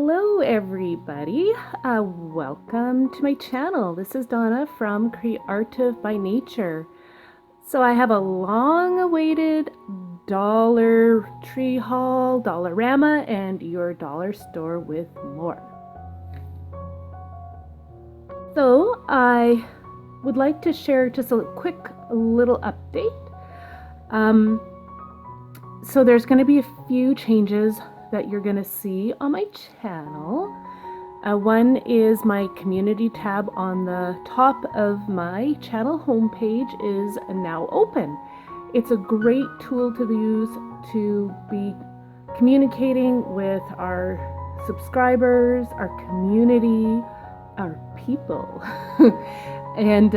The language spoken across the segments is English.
Hello everybody, welcome to my channel. This is Donna from CreArtive by Nature. So I have a long-awaited Dollar Tree haul, Dollarama, and your dollar store with more. So I would like to share just a quick little update. So there's going to be a few changes that you're going to see on my channel. One is my community tab on the top of my channel homepage is now open. It's a great tool to use to be communicating with our subscribers, our community, our people. And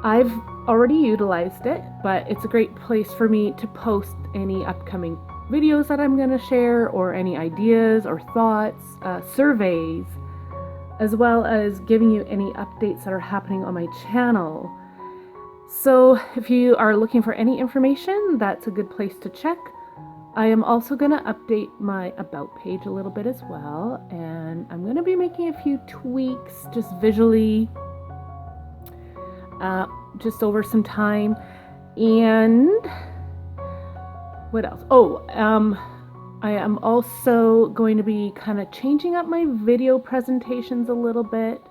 I've already utilized it, but it's a great place for me to post any upcoming videos that I'm going to share, or any ideas or thoughts, surveys, as well as giving you any updates that are happening on my channel. So if you are looking for any information, that's a good place to check. I am also going to update my about page a little bit as well, and I'm going to be making a few tweaks just visually, just over some time. And what else? I am also going to be kind of changing up my video presentations a little bit.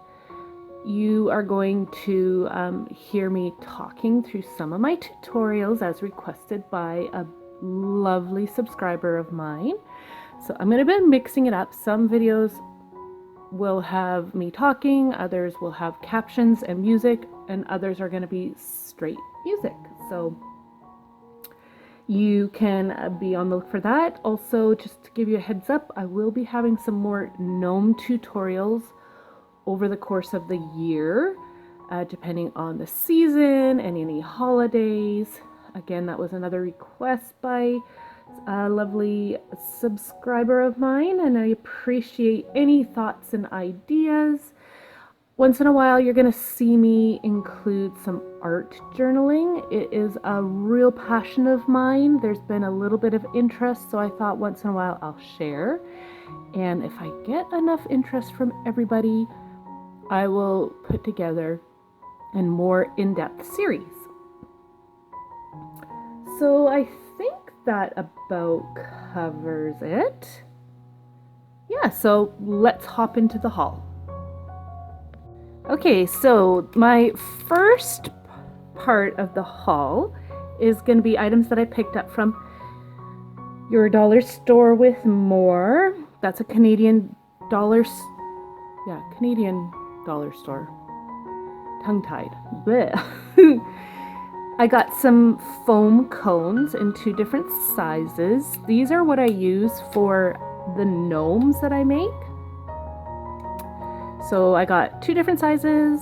You are going to hear me talking through some of my tutorials as requested by a lovely subscriber of mine. So I'm going to be mixing it up. Some videos will have me talking, others will have captions and music, and others are going to be straight music. So you can be on the look for that. Also, just to give you a heads up, I will be having some more gnome tutorials over the course of the year, depending on the season and any holidays. Again, that was another request by a lovely subscriber of mine, and I appreciate any thoughts and ideas. Once in a while, you're going to see me include some art journaling. It is a real passion of mine. There's been a little bit of interest, so I thought once in a while I'll share. And if I get enough interest from everybody, I will put together a more in-depth series. So I think that about covers it. Yeah, so let's hop into the haul. Okay, so my first part of the haul is going to be items that I picked up from your dollar store with more. That's a Canadian dollar store. Tongue-tied. Blech. I got some foam cones in 2 different sizes. These are what I use for the gnomes that I make. So I got 2 different sizes.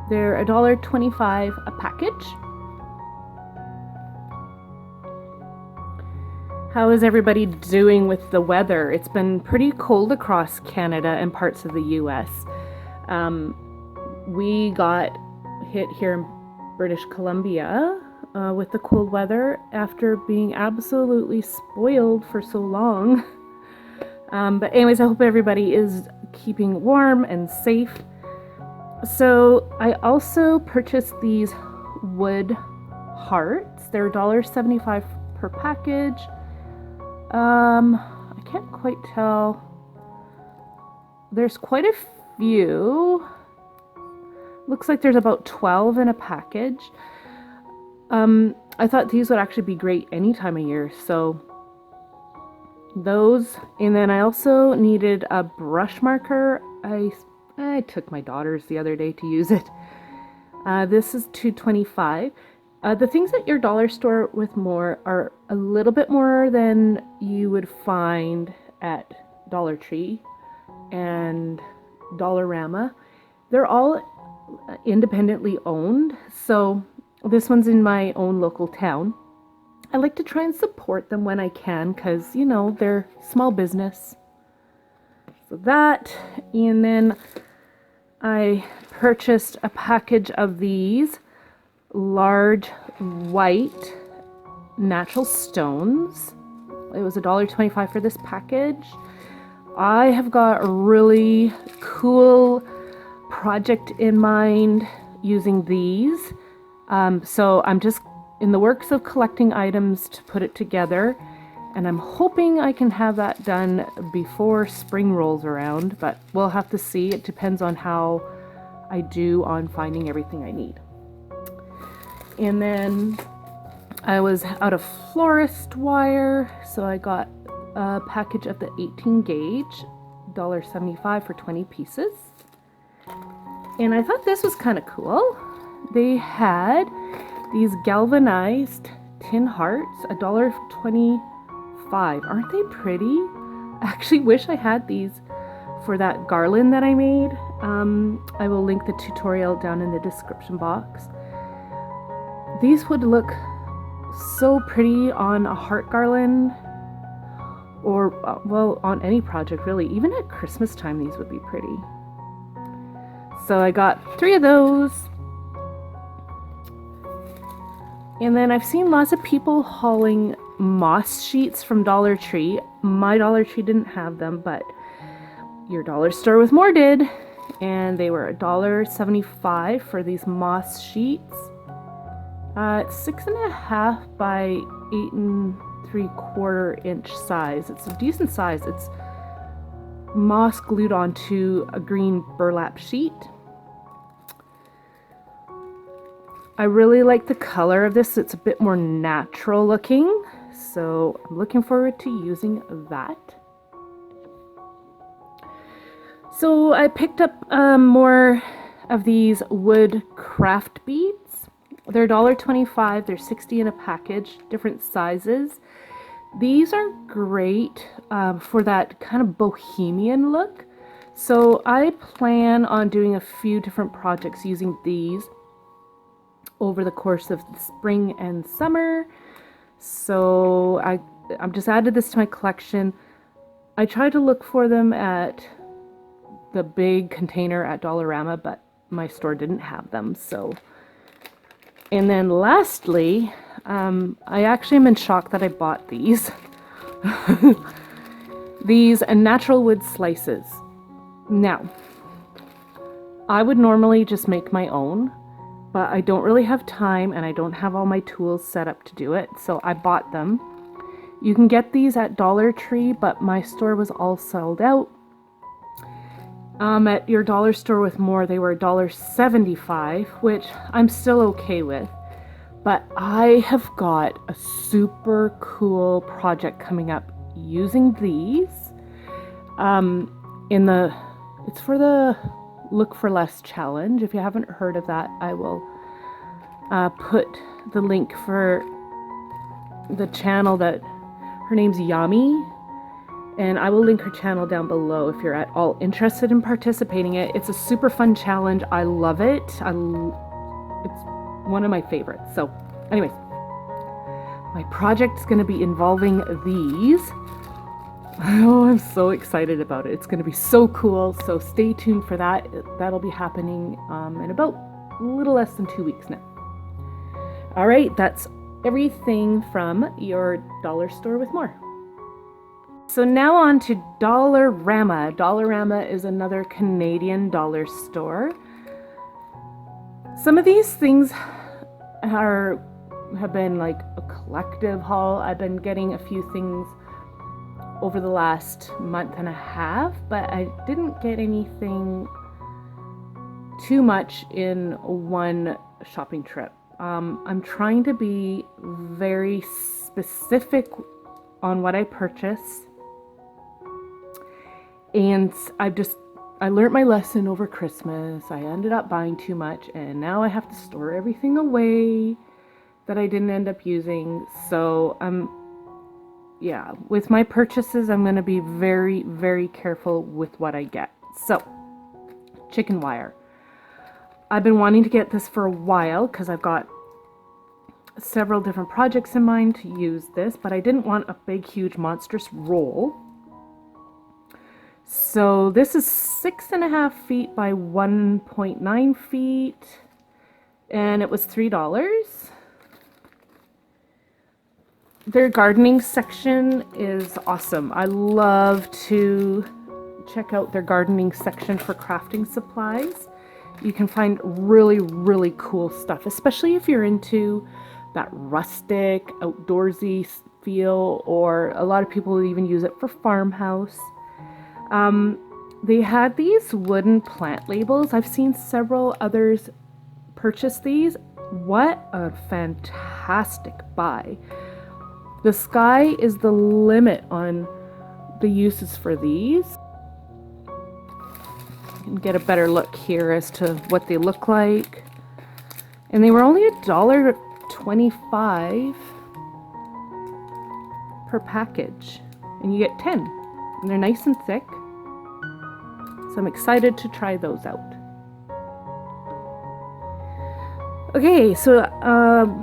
They're $1.25 a package. How is everybody doing with the weather? It's been pretty cold across Canada and parts of the US. We got hit here in British Columbia with the cold weather after being absolutely spoiled for so long. But anyways, I hope everybody is keeping warm and safe. So I also purchased these wood hearts. They're $1.75 per package. I can't quite tell. There's quite a few. Looks like there's about 12 in a package. I thought these would actually be great any time of year, so those. And then I also needed a brush marker. I took my daughter's the other day to use it. This is $2.25. The things at your dollar store with more are a little bit more than you would find at Dollar Tree and Dollarama. They're all independently owned, so this one's in my own local town. I like to try and support them when I can, because you know they're small business. So that, and then I purchased a package of these large white natural stones. It was $1.25 for this package. I have got a really cool project in mind using these. So I'm just in the works of collecting items to put it together, and I'm hoping I can have that done before spring rolls around, but we'll have to see. It depends on how I do on finding everything I need. And then I was out of florist wire, so I got a package of the 18 gauge, $1.75 for 20 pieces. And I thought this was kind of cool. They had these galvanized tin hearts, $1.25. Aren't they pretty? I actually wish I had these for that garland that I made. I will link the tutorial down in the description box. These would look so pretty on a heart garland, or well, on any project really. Even at Christmas time these would be pretty. So I got 3 of those. And then I've seen lots of people hauling moss sheets from Dollar Tree. My Dollar Tree didn't have them, but your dollar store with more did. And they were $1.75 for these moss sheets. It's 6.5 by 8 3/4 inch size. It's a decent size. It's moss glued onto a green burlap sheet. I really like the color of this. It's a bit more natural looking, so I'm looking forward to using that. So I picked up more of these wood craft beads. They're $1.25. They're 60 in a package, different sizes. These are great for that kind of bohemian look. So I plan on doing a few different projects using these over the course of the spring and summer. So I've just added this to my collection. I tried to look for them at the big container at Dollarama, but my store didn't have them. So, and then lastly, I actually am in shock that I bought these. These natural wood slices. Now, I would normally just make my own, but I don't really have time and I don't have all my tools set up to do it, so I bought them. You can get these at Dollar Tree, but my store was all sold out. At your dollar store with more, they were $1.75, which I'm still okay with. But I have got a super cool project coming up using these. It's for the Look for Less challenge. If you haven't heard of that, I will put the link for the channel that her name's Yami, and I will link her channel down below if you're at all interested in participating in it. It's a super fun challenge. I love it. It's one of my favorites. So anyways, my project's going to be involving these. Oh, I'm so excited about it. It's going to be so cool. So stay tuned for that. That'll be happening in about a little less than 2 weeks now. All right, that's everything from your dollar store with more. So now on to Dollarama. Dollarama is another Canadian dollar store. Some of these things have been like a collective haul. I've been getting a few things over the last month and a half, but I didn't get anything too much in one shopping trip. I'm trying to be very specific on what I purchase, and I learned my lesson over Christmas. I ended up buying too much, and now I have to store everything away that I didn't end up using. So yeah, with my purchases, I'm going to be very, very careful with what I get. So, chicken wire. I've been wanting to get this for a while because I've got several different projects in mind to use this, but I didn't want a big, huge, monstrous roll. So this is 6.5 feet by 1.9 feet, and it was $3. Their gardening section is awesome. I love to check out their gardening section for crafting supplies. You can find really, really cool stuff, especially if you're into that rustic, outdoorsy feel, or a lot of people even use it for farmhouse. They had these wooden plant labels. I've seen several others purchase these. What a fantastic buy. The sky is the limit on the uses for these. You can get a better look here as to what they look like. And they were only $1.25 per package. And you get 10. And they're nice and thick. So I'm excited to try those out. Okay, so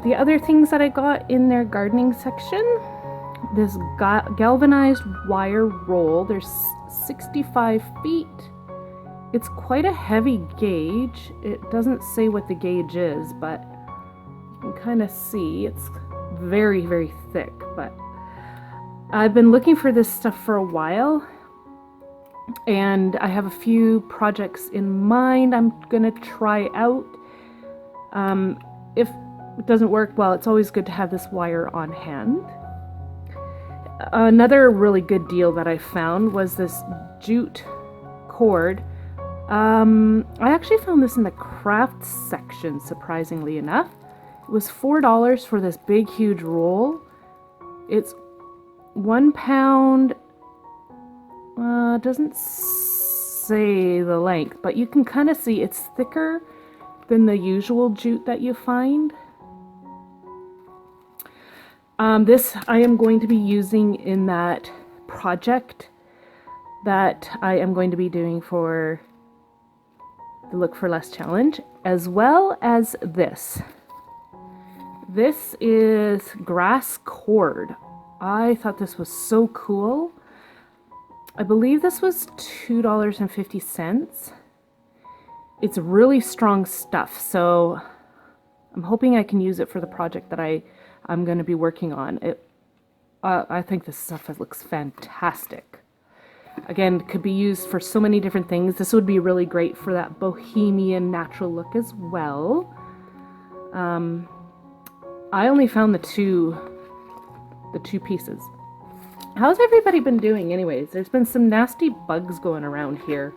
the other things that I got in their gardening section, this galvanized wire roll. There's 65 feet. It's quite a heavy gauge. It doesn't say what the gauge is, but you can kind of see it's very, very thick. But I've been looking for this stuff for a while, and I have a few projects in mind I'm gonna try out. If it doesn't work, well, it's always good to have this wire on hand. Another really good deal that I found was this jute cord. I actually found this in the craft section, surprisingly enough. It was $4 for this big, huge roll. It's 1 pound. Doesn't say the length, but you can kind of see it's thicker than the usual jute that you find. This I am going to be using in that project that I am going to be doing for the Look for Less challenge, as well as this. This is grass cord. I thought this was so cool. I believe this was $2.50. It's really strong stuff, so I'm hoping I can use it for the project that I'm going to be working on. I think this stuff looks fantastic. Again, it could be used for so many different things. This would be really great for that bohemian natural look as well. I only found the two pieces. How's everybody been doing anyways? There's been some nasty bugs going around here.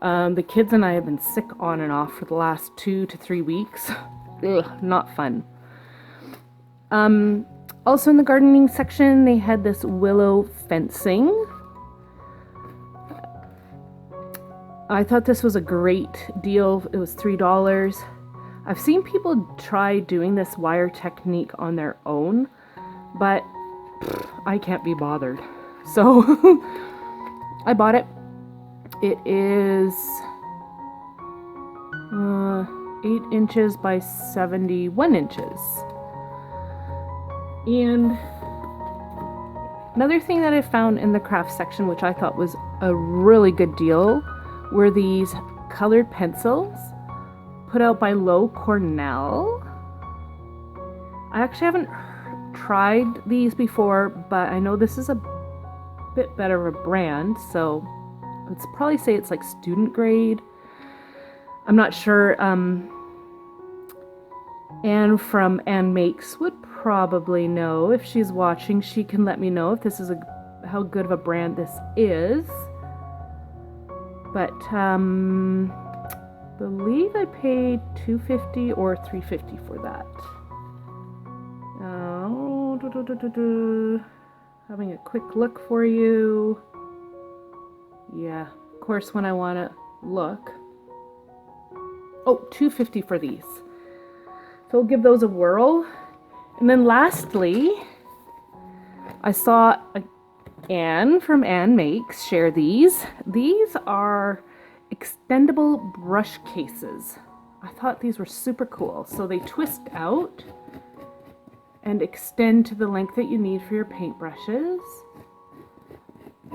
The kids and I have been sick on and off for the last 2 to 3 weeks. Ugh, not fun. Also in the gardening section, they had this willow fencing. I thought this was a great deal. It was $3. I've seen people try doing this wire technique on their own, but I can't be bothered. So I bought it. It is 8 inches by 71 inches. And another thing that I found in the craft section, which I thought was a really good deal, were these colored pencils put out by Low Cornell. I actually haven't tried these before, but I know this is a bit better of a brand, so let's probably say it's like student grade. I'm not sure. Anne from Anne Makes would probably know. If she's watching, she can let me know if this is how good of a brand this is. But believe I paid $2.50 or $3.50 for that. Having a quick look for you. Yeah, of course, when I want to look. Oh, $2.50 for these. So we'll give those a whirl. And then lastly, I saw Anne from Anne Makes share these. These are extendable brush cases. I thought these were super cool. So they twist out and extend to the length that you need for your paintbrushes.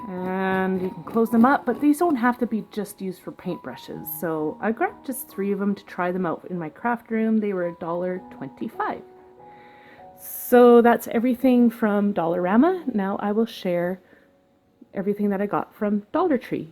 And you can close them up, but these don't have to be just used for paintbrushes. So I grabbed just 3 of them to try them out in my craft room. They were $1.25. So that's everything from Dollarama. Now I will share everything that I got from Dollar Tree.